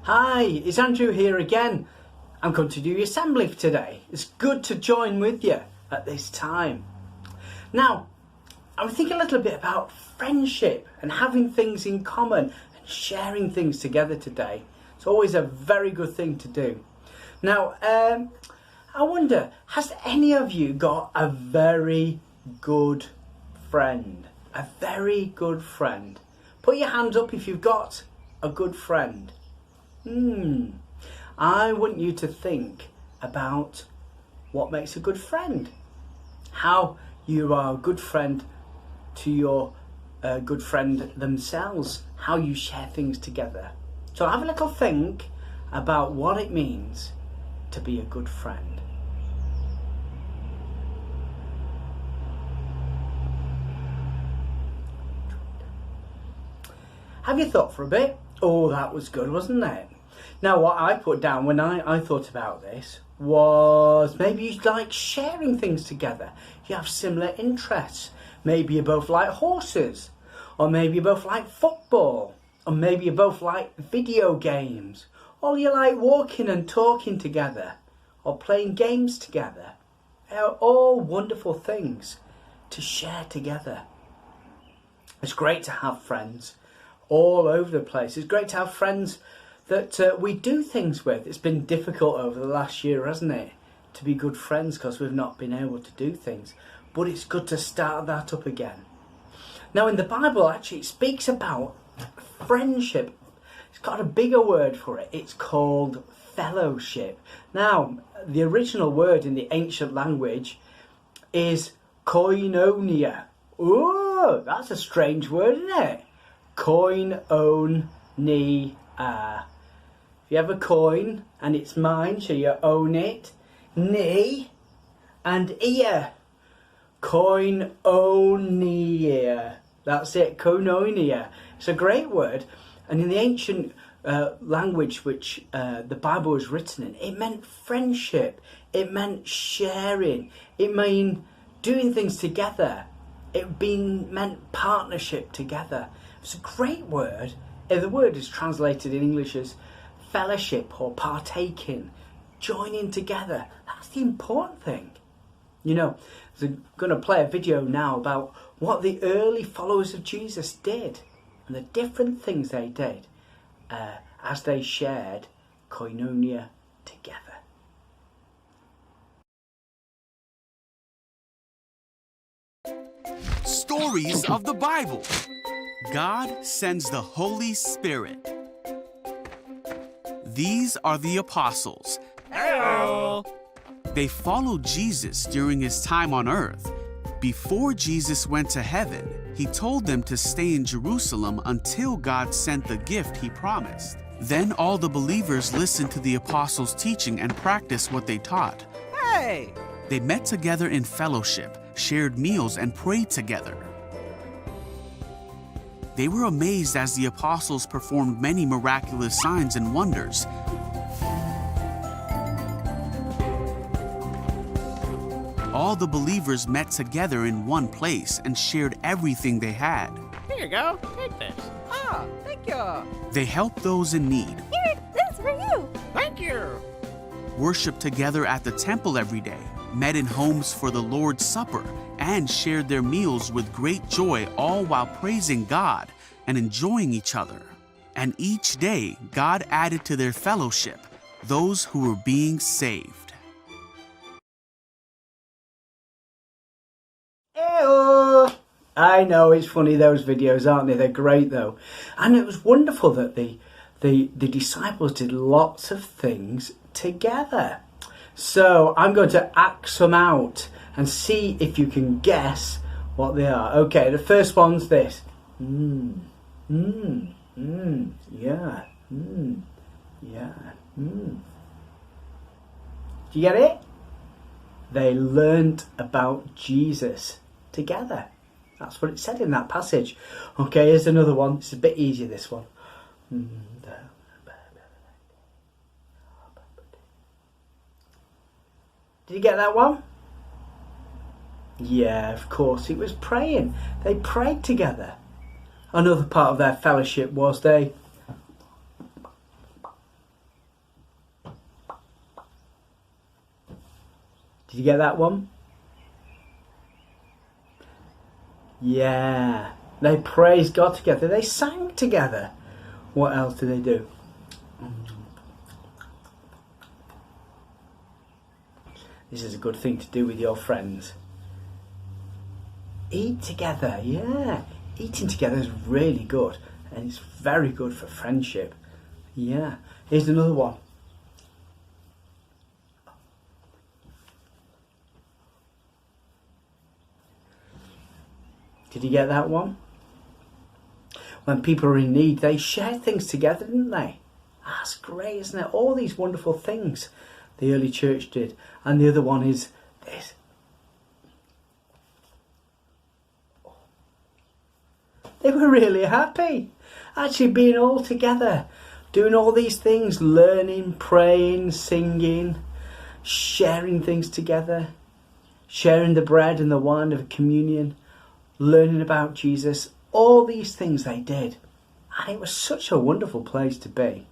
Hi, it's Andrew here again. I'm going to do the assembly for today. It's good to join with you at this time. Now, I'm thinking a little bit about friendship and having things in common and sharing things together today. It's always a very good thing to do. Now, I wonder, has any of you got a very good friend? A very good friend. Put your hands up if you've got a good friend. I want you to think about what makes a good friend. How you are a good friend to your good friend themselves. How you share things together. So have a little think about what it means to be a good friend. Have you thought for a bit? Oh, that was good, wasn't it? Now, what I put down when I thought about this was maybe you like sharing things together. You have similar interests. Maybe you both like horses, or maybe you both like football, or maybe you both like video games, or you like walking and talking together, or playing games together. They are all wonderful things to share together. It's great to have friends all over the place. It's great to have friends that we do things with. It's been difficult over the last year, hasn't it, to be good friends because we've not been able to do things. But it's good to start that up again. Now in the Bible actually it speaks about friendship. It's got a bigger word for it. It's called fellowship. Now the original word in the ancient language is Koinonia. Oh, that's a strange word, isn't it? Koinonia. If you have a coin and it's mine, so you own it. Ni and ear. Koinonia. That's it, koinonia. It's a great word. And in the ancient language which the Bible was written in, it meant friendship. It meant sharing. It meant doing things together. It meant partnership together. It's a great word. The word is translated in English as fellowship or partaking, joining together. That's the important thing. You know, I'm going to play a video now about what the early followers of Jesus did and the different things they did as they shared Koinonia together. Stories of the Bible. God sends the Holy Spirit. These are the apostles. Hello. They followed Jesus during his time on earth. Before Jesus went to heaven, he told them to stay in Jerusalem until God sent the gift he promised. Then all the believers listened to the apostles' teaching and practiced what they taught. Hey! They met together in fellowship, shared meals, and prayed together. They were amazed as the apostles performed many miraculous signs and wonders. All the believers met together in one place and shared everything they had. Here you go. Take this. Ah, thank you. They helped those in need, Here, this for you. Thank you. worshiped together at the temple every day, met in homes for the Lord's Supper, and shared their meals with great joy, all while praising God and enjoying each other. And each day, God added to their fellowship those who were being saved. Ew. I know, it's funny, those videos, aren't they? They're great though. And it was wonderful that the disciples did lots of things together. So I'm going to axe them out and see if you can guess what they are. Okay, the first one's this. Yeah. Yeah. Do you get it? They learnt about Jesus together. That's what it said in that passage. Okay, here's another one. It's a bit easier, this one. Did you get that one? Yeah, of course. It was praying. They prayed together. Another part of their fellowship was they Did you get that one? Yeah. They praised God together. They sang together. What else did they do? This is a good thing to do with your friends. Eat together. Yeah. Eating together is really good. And it's very good for friendship. Yeah. Here's another one. Did you get that one? When people are in need, they shared things together, didn't they? That's great, isn't it? All these wonderful things the early church did. And the other one is this. They were really happy. Actually being all together. Doing all these things. Learning, praying, singing. Sharing things together. Sharing the bread and the wine of communion. Learning about Jesus. All these things they did. And it was such a wonderful place to be.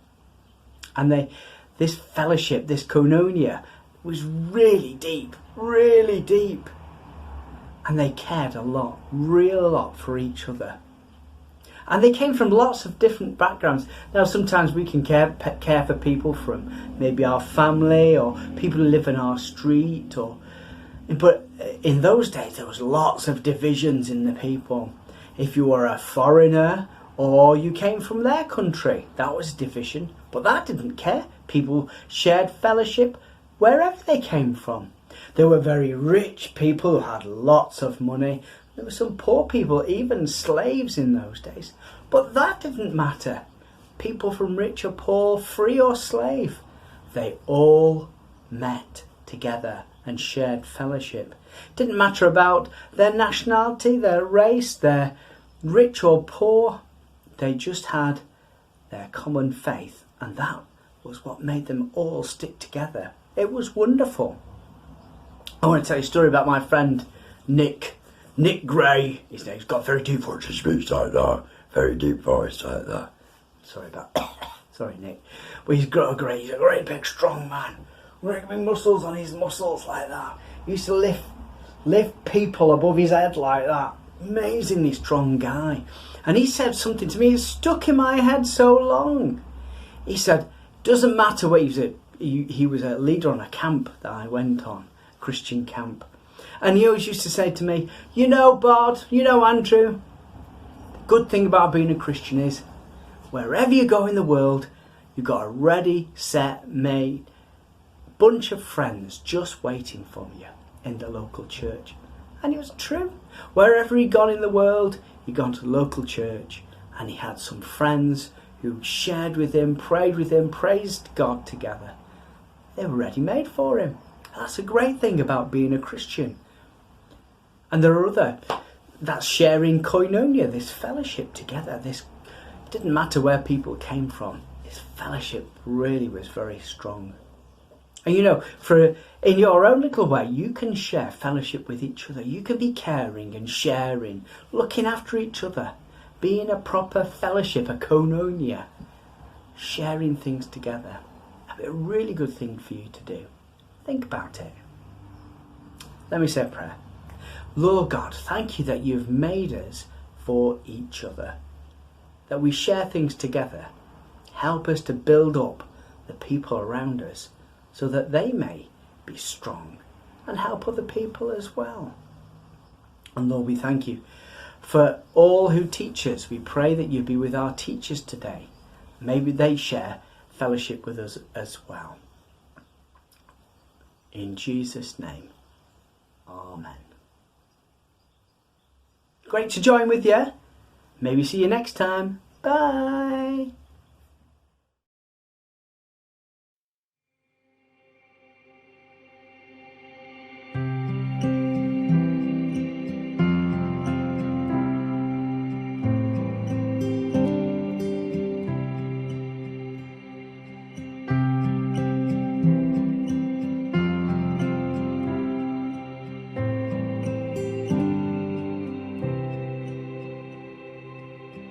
And this fellowship, this Koinonia, was really deep. Really deep. And they cared a lot. Real lot for each other. And they came from lots of different backgrounds. Now, sometimes we can care for people from maybe our family or people who live in our street. But in those days, there was lots of divisions in the people. If you were a foreigner or you came from their country, that was a division. But that didn't care. People shared fellowship wherever they came from. There were very rich people who had lots of money. There were some poor people, even slaves in those days. But that didn't matter. People from rich or poor, free or slave, they all met together and shared fellowship. It didn't matter about their nationality, their race, their rich or poor. They just had their common faith, and that was what made them all stick together. It was wonderful. I want to tell you a story about my friend Nick Gray. His name's got very deep voice. He speaks like that. Very deep voice like that. Sorry, Nick. But he's a great big strong man. Great big muscles on his muscles like that. He used to lift people above his head like that. Amazingly strong guy. And he said something to me that stuck in my head so long. He said, doesn't matter what he was a leader on a camp that I went on, Christian camp. And he always used to say to me, you know, Bod, you know, Andrew, the good thing about being a Christian is wherever you go in the world, you've got a ready, set, made bunch of friends just waiting for you in the local church. And it was true. Wherever he'd gone in the world, he'd gone to the local church and he had some friends who shared with him, prayed with him, praised God together. They were ready-made for him. That's a great thing about being a Christian. And there are that's sharing koinonia, this fellowship together. It didn't matter where people came from. This fellowship really was very strong. And you know, in your own little way, you can share fellowship with each other. You can be caring and sharing, looking after each other, being a proper fellowship, a koinonia, sharing things together. That'd be a really good thing for you to do. Think about it. Let me say a prayer. Lord God, thank you that you've made us for each other, that we share things together. Help us to build up the people around us so that they may be strong and help other people as well. And Lord, we thank you for all who teach us. We pray that you be with our teachers today. Maybe they share fellowship with us as well. In Jesus' name, amen. Great to join with you. Maybe see you next time. Bye.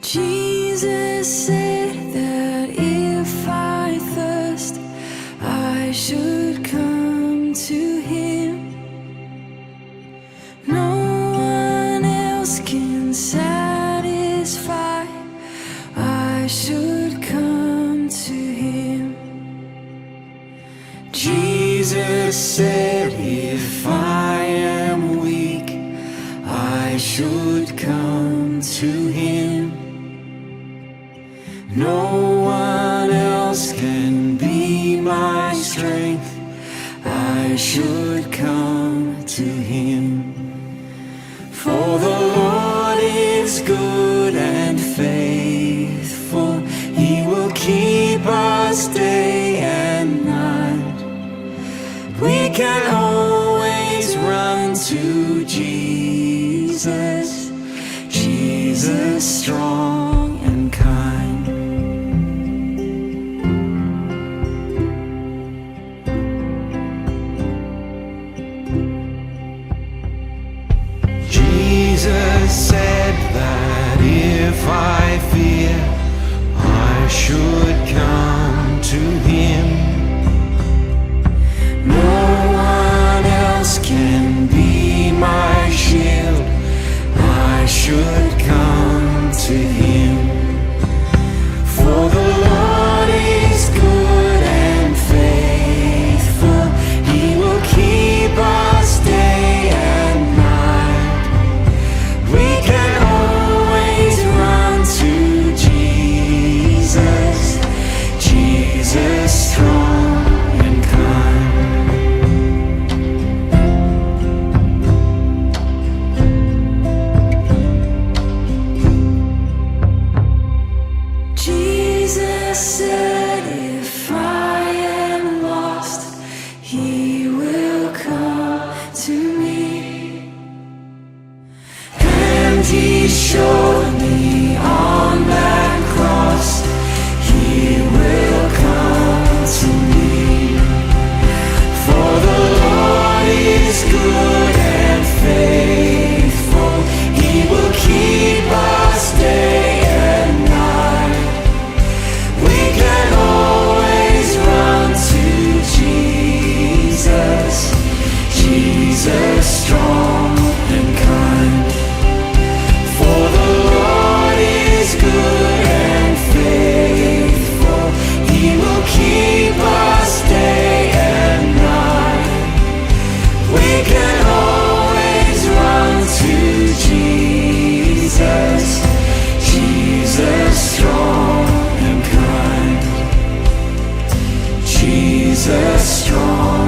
Jesus said that if I thirst, I should come to him Jesus said, if I am weak, I should come to him. No one else can be my strength. I should come to him. For the Lord is good and faithful. He will keep us day and night. We can always run to Jesus, Jesus strong and kind. Jesus said that if I fear, I should come to him. No one else can be my shield. I should come to him. For the Lord is good and faithful. He will keep us day and night. We can always run to Jesus, Jesus strong and kind. Jesus said, if I am lost, he will come to me. And he showed me on that cross, he will come to me. For the Lord is good and faithful. He will keep us day and night. We can always run to Jesus, Jesus strong and kind. For the Lord is good and faithful. He will keep us day and night. We can always run to Jesus, Jesus strong and kind. Jesus strong